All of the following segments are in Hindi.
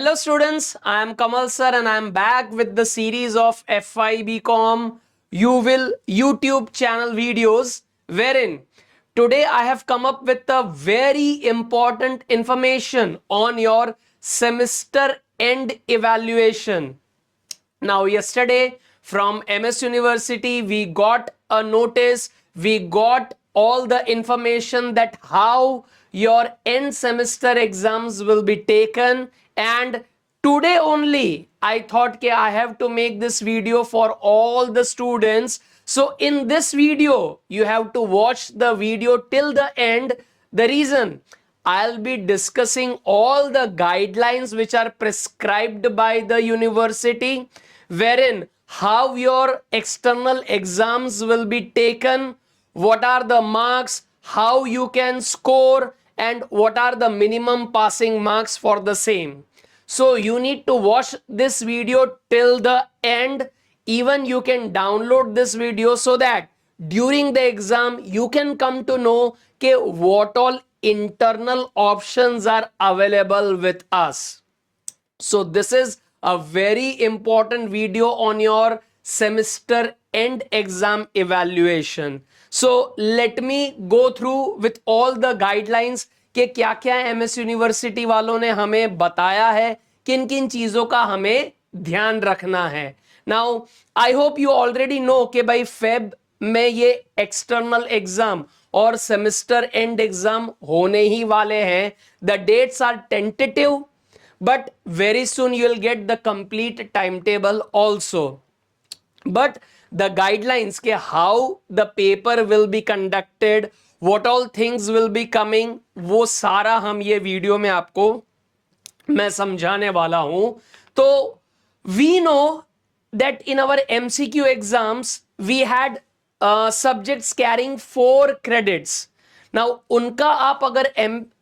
Hello students, I am Kamal sir and I am back with the series of FI BCom UWIL YouTube channel videos wherein today I have come up with a very important information on your semester end evaluation. Now, yesterday from MS University, we got a notice, we got all the information that how your end semester exams will be taken. And today only, I thought that I have to make this video for all the students. So, in this video, you have to watch the video till the end. The reason I'll be discussing all the guidelines which are prescribed by the university, wherein how your external exams will be taken, what are the marks, how you can score, and what are the minimum passing marks for the same. So you need to watch this video till the end. Even you can download this video so that during the exam you can come to know what all internal options are available with us. So this is a very important video on your semester end exam evaluation. So let me go through with all the guidelines कि क्या क्या एमएस यूनिवर्सिटी वालों ने हमें बताया है, किन किन चीजों का हमें ध्यान रखना है. Now I hope you already know कि भाई फेब में ये एक्सटर्नल एग्जाम और सेमेस्टर एंड एग्जाम होने ही वाले हैं. The dates are tentative but very soon you will get the complete timetable also. But the guidelines ke how the paper will be conducted, what all things will be coming, वो सारा हम ये वीडियो में आपको मैं समझाने वाला हूं. तो we know that in our MCQ exams we had subjects carrying 4 credits. Now उनका आप अगर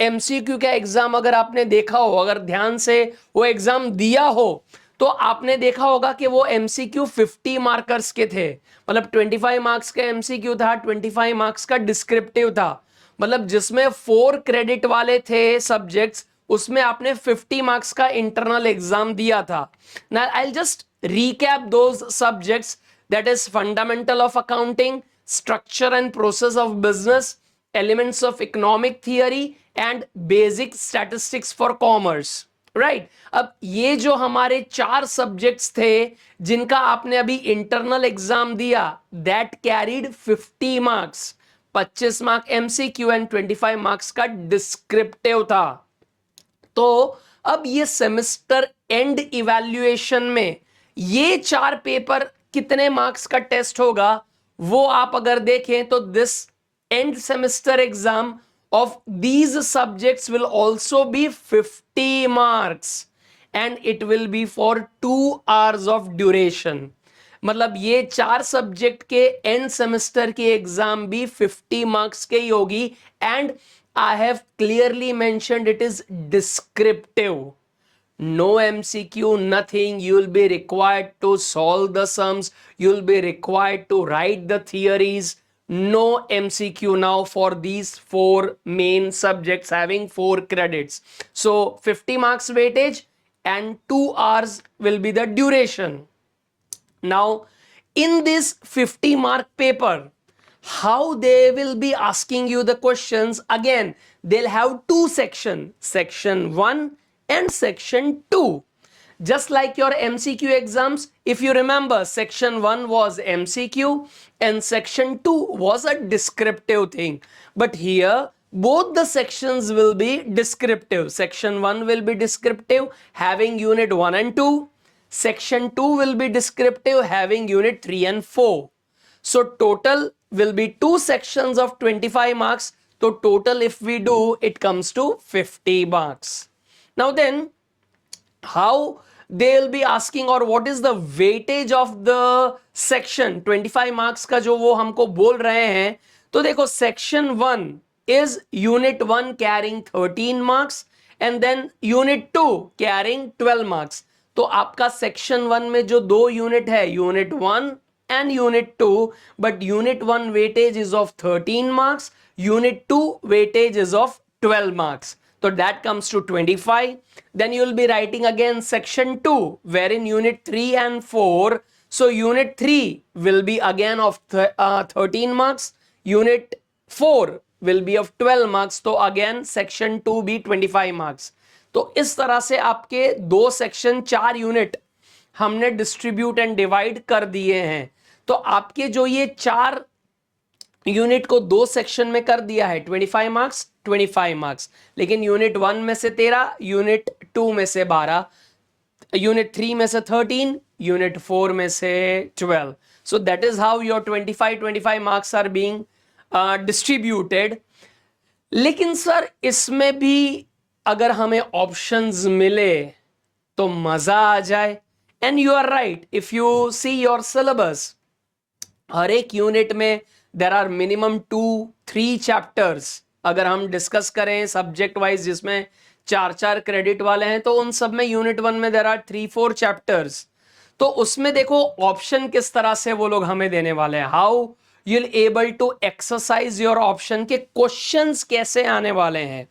एमसीक्यू का एग्जाम अगर आपने देखा हो, अगर ध्यान से वो एग्जाम दिया हो, तो आपने देखा होगा कि वो एमसीक्यू 50 मार्कर्स के थे. मतलब 25 मार्क्स का एमसीक्यू था, 25 मार्क्स का डिस्क्रिप्टिव था. मतलब जिसमें 4 क्रेडिट वाले थे सब्जेक्ट्स, उसमें आपने 50 मार्क्स का इंटरनल एग्जाम दिया था. Now I will just recap those subjects, that is fundamental of accounting, structure and process of business, elements of economic theory and basic statistics for commerce. Right अब ये जो हमारे 4 सब्जेक्ट्स थे जिनका आपने अभी इंटरनल एग्जाम दिया, that carried 50 marks, 25 mark MCQ and 25 marks का डिस्क्रिप्टिव था. तो अब ये सेमेस्टर एंड इवैल्यूएशन में ये 4 पेपर कितने मार्क्स का टेस्ट होगा, वो आप अगर देखें तो this end semester exam of these subjects will also be 50 marks and it will be for 2 hours of duration. मतलब ये 4 सब्जेक्ट के एंड सेमेस्टर की एग्जाम भी 50 मार्क्स के ही होगी. And I have clearly mentioned it is descriptive. No MCQ, nothing. You will be required to solve the sums. You will be required to write the theories. No MCQ now for these 4 main subjects having 4 credits. So 50 marks weightage and 2 hours will be the duration. Now in this 50 mark paper, how they will be asking you the questions, again they'll have 2 sections, section 1 and section 2. Just like your MCQ exams, if you remember, section 1 was MCQ and section 2 was a descriptive thing. But here, both the sections will be descriptive. Section 1 will be descriptive, having unit 1 and 2. Section 2 will be descriptive, having unit 3 and 4. So total will be 2 sections of 25 marks. So total, if we do, it comes to 50 marks. Now then, how they will be asking or what is the weightage of the section 25 marks का जो वो हमको बोल रहे हैं. तो देखो section 1 is unit 1 carrying 13 marks and then unit 2 carrying 12 marks. तो आपका section 1 में जो 2 यूनिट है, unit 1 and unit 2, but unit 1 weightage is of 13 marks, unit 2 weightage is of 12 marks. So that comes to 25. Then you will be writing again section 2, wherein unit 3 and 4. So unit 3 will be again of 13 marks. Unit 4 will be of 12 marks. तो again section 2 भी 25 marks. तो इस तरह से आपके 2 सेक्शन 4 यूनिट हमने डिस्ट्रीब्यूट एंड डिवाइड कर दिए हैं. तो आपके जो ये 4 यूनिट को 2 सेक्शन में कर दिया है, 25 मार्क्स 25 मार्क्स. लेकिन यूनिट 1 में से 13, यूनिट 2 में से 12, यूनिट 3 में से 13, यूनिट 4 में से 12. So that is how your 25 marks are being distributed. लेकिन सर इसमें भी अगर हमें ऑप्शंस मिले तो मजा आ जाए. And you are right, if you see your syllabus, हर एक यूनिट में देर आर मिनिमम 2-3 चैप्टर्स. अगर हम डिस्कस करें सब्जेक्ट वाइज जिसमें 4-4 क्रेडिट वाले हैं, तो उन सब में यूनिट 1 में देर आर 3-4 चैप्टर्स. तो उसमें देखो ऑप्शन किस तरह से वो लोग हमें देने वाले हैं. How you will able to exercise your option के क्वेश्चंस कैसे आने वाले हैं,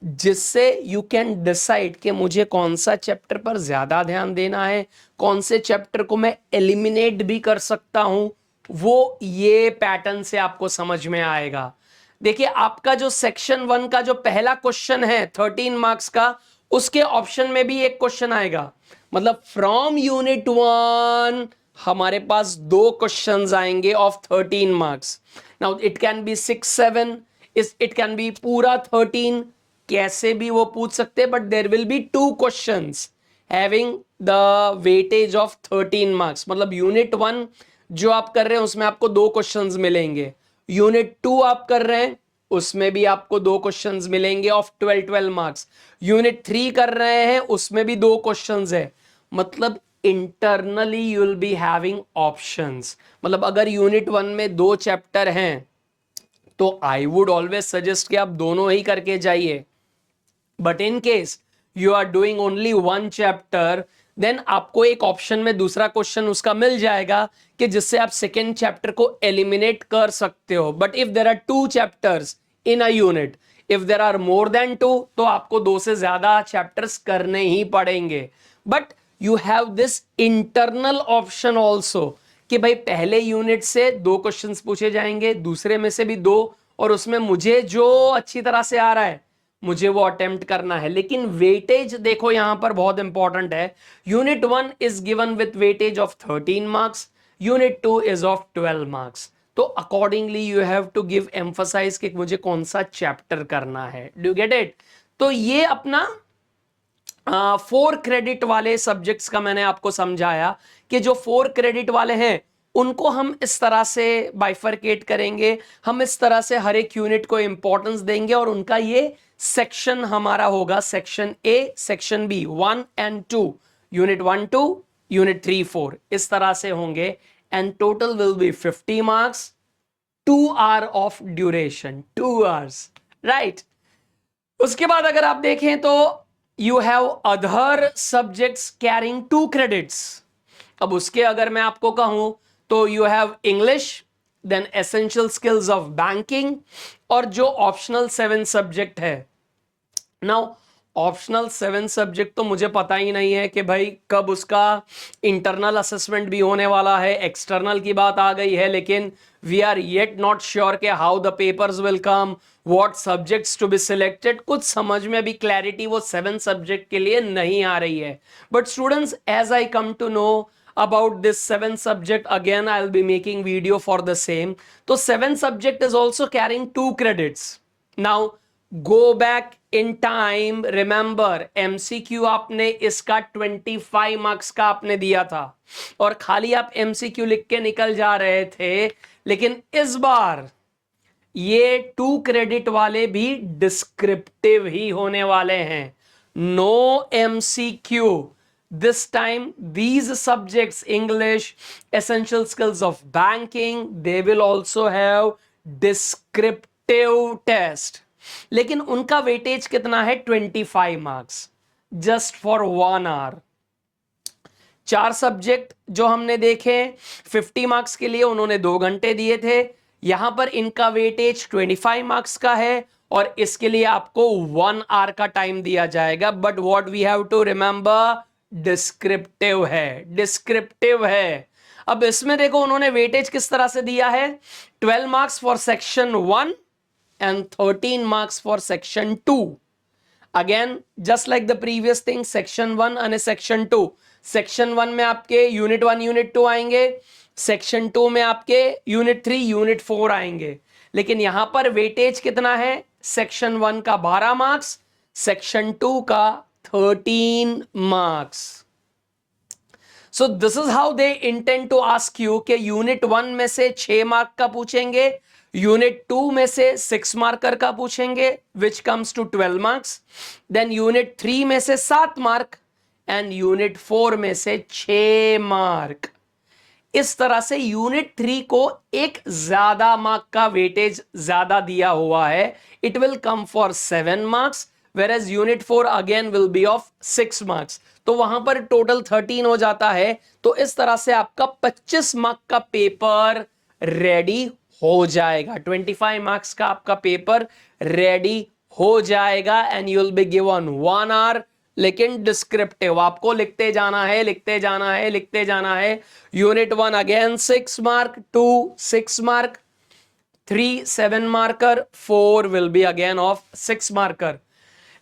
जिससे यू कैन डिसाइड कि मुझे कौन सा चैप्टर पर ज्यादा ध्यान देना है, कौन से चैप्टर को मैं एलिमिनेट भी कर सकता हूं. वो ये पैटर्न से आपको समझ में आएगा. देखिए आपका जो सेक्शन 1 का जो पहला क्वेश्चन है 13 मार्क्स का, उसके ऑप्शन में भी एक क्वेश्चन आएगा. मतलब फ्रॉम यूनिट 1 हमारे पास 2 क्वेश्चंस आएंगे ऑफ 13 marks. Now it can be 6-7, it can be पूरा 13, कैसे भी वो पूछ सकते हैं. But there will be 2 questions having the weightage of 13 marks. मतलब यूनिट 1 जो आप कर रहे हैं उसमें आपको 2 क्वेश्चंस मिलेंगे. यूनिट 2 आप कर रहे हैं उसमें भी आपको 2 क्वेश्चंस मिलेंगे ऑफ 12 मार्क्स. यूनिट 3 कर रहे हैं उसमें भी 2 क्वेश्चंस है. मतलब internally you will be having options. मतलब अगर यूनिट 1 में 2 चैप्टर हैं तो आई वुड ऑलवेज सजेस्ट कि आप दोनों ही करके जाइए. But in case you are doing only 1 chapter, then आपको एक ऑप्शन में दूसरा क्वेश्चन उसका मिल जाएगा कि जिससे आप सेकेंड चैप्टर को एलिमिनेट कर सकते हो. But if there are 2 chapters in a unit, if there are more than 2, तो आपको 2 से ज्यादा चैप्टर्स करने ही पड़ेंगे. But you have this internal option also कि भाई पहले यूनिट से 2 क्वेश्चंस पूछे जाएंगे, दूसरे में से भी 2, और उसमें मुझे जो अच्छी तरह से आ रहा है मुझे वो अटेम्प्ट करना है. लेकिन वेटेज देखो यहां पर बहुत इंपॉर्टेंट है. Unit 1 is given with weightage of 13 marks, unit 2 is of 12 marks. तो accordingly you have to give emphasize कि मुझे कौन सा चैप्टर करना है. Do get it? तो ये अपना 4 क्रेडिट वाले सब्जेक्ट्स का मैंने आपको समझाया कि जो 4 क्रेडिट वाले हैं उनको हम इस तरह से बाइफरकेट करेंगे. हम इस तरह से हर एक यूनिट को इंपॉर्टेंस देंगे और उनका ये सेक्शन हमारा होगा section A, section B, 1 and 2, unit 1-2, unit 3-4, इस तरह से होंगे. And total will be 50 marks, 2 hour of duration, 2 hours, right. उसके बाद अगर आप देखें तो you have other subjects carrying 2 credits. अब उसके अगर मैं आपको कहूं तो you have English, then essential skills of banking, और जो ऑप्शनल 7 सब्जेक्ट है. नाउ ऑप्शनल 7 सब्जेक्ट तो मुझे पता ही नहीं है कि भाई कब उसका इंटरनल असेसमेंट भी होने वाला है. एक्सटर्नल की बात आ गई है, लेकिन we are yet not sure के how the papers will come, what subjects to be selected. कुछ समझ में भी क्लैरिटी वो 7 सब्जेक्ट के लिए नहीं आ रही है. But students, as I come to know about this 7 subject, again I'll be making video for the same. So 7 subject is also carrying 2 credits. Now go back in time, remember MCQ आपने इसका 25 मार्क्स का आपने दिया था और खाली आप MCQ लिख के निकल जा रहे थे. लेकिन इस बार ये 2 क्रेडिट वाले भी डिस्क्रिप्टिव ही होने वाले हैं. No MCQ. This time these subjects, English, essential skills of banking, they will also have descriptive test. लेकिन उनका वेटेज कितना है? 25 marks, just for 1 hour. 4 subject जो हमने देखे 50 मार्क्स के लिए उन्होंने 2 घंटे दिए थे. यहां पर इनका वेटेज 25 मार्क्स का है और इसके लिए आपको 1 आवर का टाइम दिया जाएगा। But what we have to remember, descriptive है, डिस्क्रिप्टिव है। अब इसमें देखो उन्होंने वेटेज किस तरह से दिया है, 12 marks for section 1 and 13 marks for section 2। Again just like the previous thing, section 1 और सेक्शन 2। सेक्शन 1 में आपके यूनिट 1 यूनिट 2 आएंगे, सेक्शन 2 में आपके यूनिट 3 यूनिट 4 आएंगे। लेकिन यहां पर वेटेज कितना है, सेक्शन 1 का 12 मार्क्स, सेक्शन 2 का 13 marks. So this is how they intend to ask you कि यूनिट 1 में से 6 मार्क का पूछेंगे, यूनिट 2 में से 6 मार्कर का पूछेंगे which comes to 12 marks, then unit 3 में से 7 मार्क एंड यूनिट 4 में से 6 मार्क। इस तरह से यूनिट 3 को एक ज्यादा मार्क का वेटेज ज्यादा दिया हुआ है, it will come for 7 marks, whereas unit 4 again will be of 6 marks. तो वहां पर टोटल 13 हो जाता है। तो इस तरह से आपका 25 मार्क का पेपर रेडी हो जाएगा, 25 मार्क्स का आपका पेपर रेडी हो जाएगा and you will be given 1 hour. लेकिन डिस्क्रिप्टिव आपको लिखते जाना है, लिखते जाना है, लिखते जाना है। Unit 1 again 6 mark, 2 6 mark, 3 7 marker, 4 will be again of 6 marker.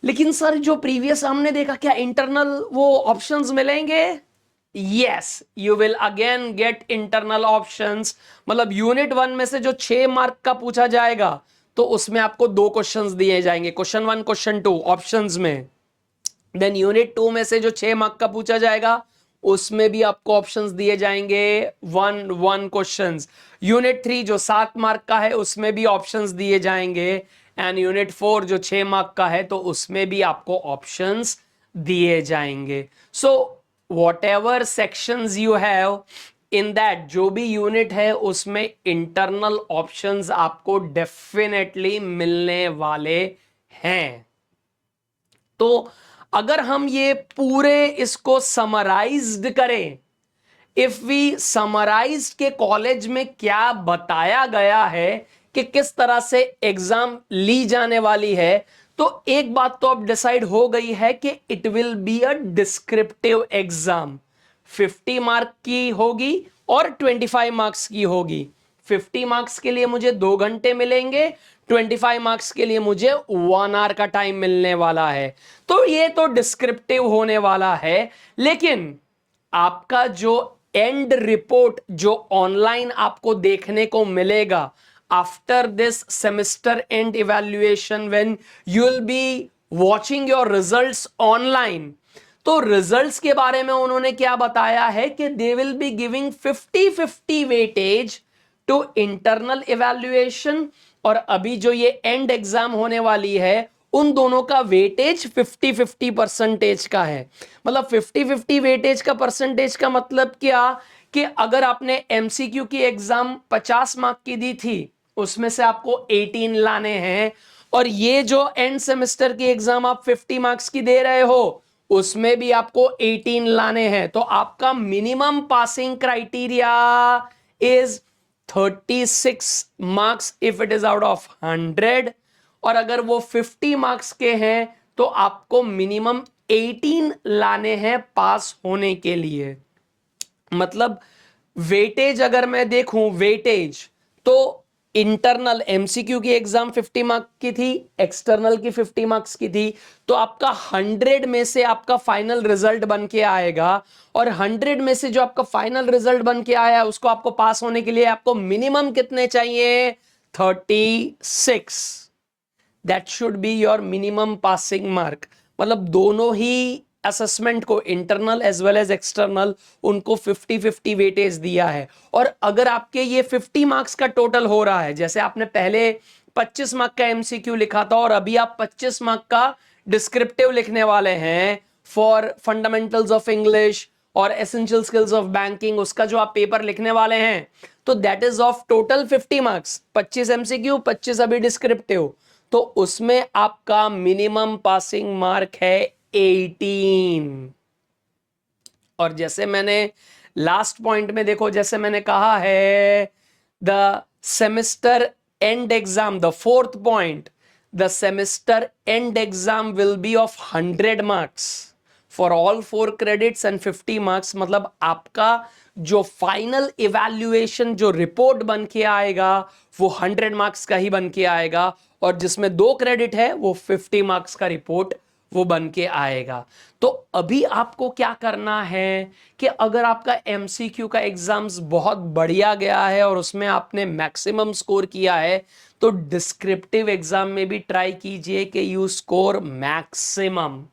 लेकिन सर जो प्रीवियस हमने देखा, क्या इंटरनल वो ऑप्शंस मिलेंगे? Yes, you will again get internal options. मतलब यूनिट 1 में से जो 6 मार्क का पूछा जाएगा तो उसमें आपको 2 क्वेश्चंस दिए जाएंगे, क्वेश्चन 1 क्वेश्चन 2 ऑप्शंस में। देन यूनिट 2 में से जो 6 मार्क का पूछा जाएगा उसमें भी आपको ऑप्शंस दिए जाएंगे, 1 क्वेश्चंस। यूनिट 3 जो 7 मार्क का है उसमें भी ऑप्शंस दिए जाएंगे एंड यूनिट 4 जो 6 मार्क का है तो उसमें भी आपको ऑप्शंस दिए जाएंगे। So what ever sections you have in that, जो भी यूनिट है उसमें इंटरनल ऑप्शंस आपको डेफिनेटली मिलने वाले हैं। तो अगर हम ये पूरे इसको समराइज्ड करें, इफ वी समराइज के कॉलेज में क्या बताया गया है कि किस तरह से एग्जाम ली जाने वाली है, तो एक बात तो अब डिसाइड हो गई है कि it will be a descriptive exam. 50 mark की होगी और 25 मार्क्स की होगी। 50 मार्क्स के लिए मुझे 2 घंटे मिलेंगे, 25 मार्क्स के लिए मुझे 1 आवर का टाइम मिलने वाला है। तो ये तो डिस्क्रिप्टिव होने वाला है। लेकिन आपका जो एंड रिपोर्ट जो ऑनलाइन आपको देखने को मिलेगा after this semester end evaluation, when you will be watching your results online, तो रिजल्ट्स के बारे में उन्होंने क्या बताया है कि they will be giving 50-50 weightage to internal evaluation, और अभी जो ये एंड एग्जाम होने वाली है उन दोनों का वेटेज 50-50 परसेंटेज का है। मतलब 50-50 वेटेज का परसेंटेज का मतलब क्या कि अगर आपने एमसीक्यू की एग्जाम 50 मार्क की दी थी उसमें से आपको 18 लाने हैं, और ये जो एंड सेमेस्टर की एग्जाम आप 50 मार्क्स की दे रहे हो उसमें भी आपको 18 लाने हैं। तो आपका minimum passing criteria is 36 marks if it is out of 100, और अगर वो 50 मार्क्स के हैं तो आपको मिनिमम 18 लाने हैं पास होने के लिए। मतलब वेटेज अगर मैं देखूं, वेटेज तो इंटरनल एमसीक्यू की एग्जाम 50 मार्क की थी, एक्सटर्नल की 50 मार्क्स की थी, तो आपका 100 में से आपका फाइनल रिजल्ट बन के आएगा, और 100 में से जो आपका फाइनल रिजल्ट बन के आया उसको आपको पास होने के लिए आपको मिनिमम कितने चाहिए, 36। That should be your minimum passing mark. मतलब दोनों ही असेसमेंट को, internal as well as external, उनको 50-50 वेटेज दिया है। और अगर आपके ये 50 मार्क्स का टोटल हो रहा है, जैसे आपने पहले 25 मार्क का एमसीक्यू लिखा था और अभी आप 25 मार्क का डिस्क्रिप्टिव लिखने वाले हैं फॉर फंडामेंटल्स ऑफ इंग्लिश और एसेंशियल स्किल्स ऑफ बैंकिंग, उसका जो आप पेपर लिखने वाले हैं, तो that is of total 50 marks, 25 MCQ 25 अभी डिस्क्रिप्टिव, तो उसमें आपका मिनिमम पासिंग मार्क है 18। और जैसे मैंने लास्ट पॉइंट में देखो, जैसे मैंने कहा है the semester end exam, the fourth point, the semester end exam will be of 100 marks for all 4 credits and 50 marks. मतलब आपका जो फाइनल इवैल्यूएशन जो रिपोर्ट बन के आएगा वो 100 मार्क्स का ही बन के आएगा, और जिसमें 2 क्रेडिट है वो 50 मार्क्स का रिपोर्ट वो बन के आएगा। तो अभी आपको क्या करना है कि अगर आपका एमसीक्यू का एग्जाम्स बहुत बढ़िया गया है और उसमें आपने मैक्सिमम स्कोर किया है, तो डिस्क्रिप्टिव एग्जाम में भी ट्राई कीजिए कि you score maximum.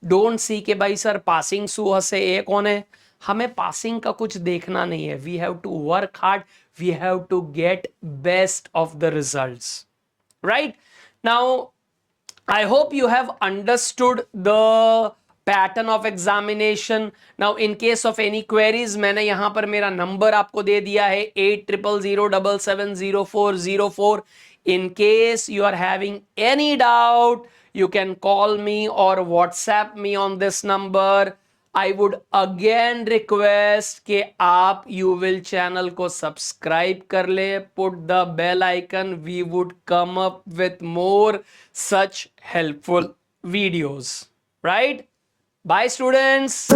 Don't see के भाई सर पासिंग सू से ए कौन है, हमें पासिंग का कुछ देखना नहीं है। We have to work hard, we have to get best of the results, right. Now I hope you have understood the pattern of examination. Now in case of any queries, मैंने यहाँ पर मेरा नंबर आपको दे दिया है 8000770404. In case you are having any doubt, you can call me or WhatsApp me on this number. I would again request कि आप You Will channel को subscribe कर ले, put the bell icon. We would come up with more such helpful videos, right? Bye students.